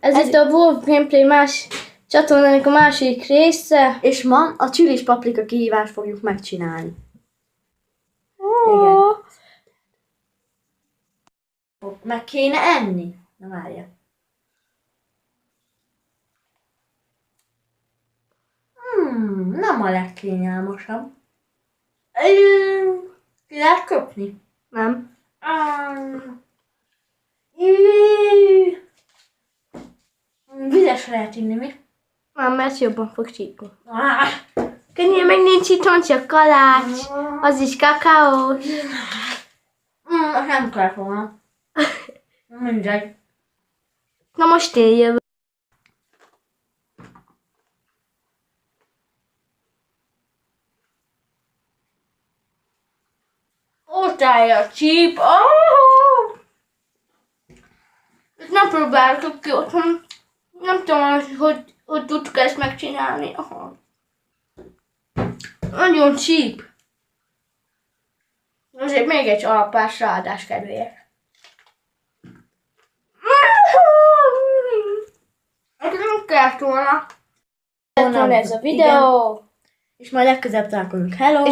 Ez itt a Wolf Gameplay más csatornának a másik része. És ma a csilis paprika kihívást fogjuk megcsinálni. Oh. Igen. Meg kéne enni. Na várja. Nem a legkényelmesebb. Ki lehet köpni? Nem. Vizes lehet inni, mi? Nem, mert jobban fog csípni. Könnyű, meg nincs itthon csak kalács. Az is kakaós. Nem kellett volna. Mindegy. Na most én jövök. Ott állja a csíp. Nem próbáltuk ki otthon. Nem tudom, hogy tudtuk ezt megcsinálni. Aha. Nagyon csíp. Azért még egy alapás ráadás kedvéért. Nem kellett volna. Ez a videó. És majd legközelebb találkozunk. Hello!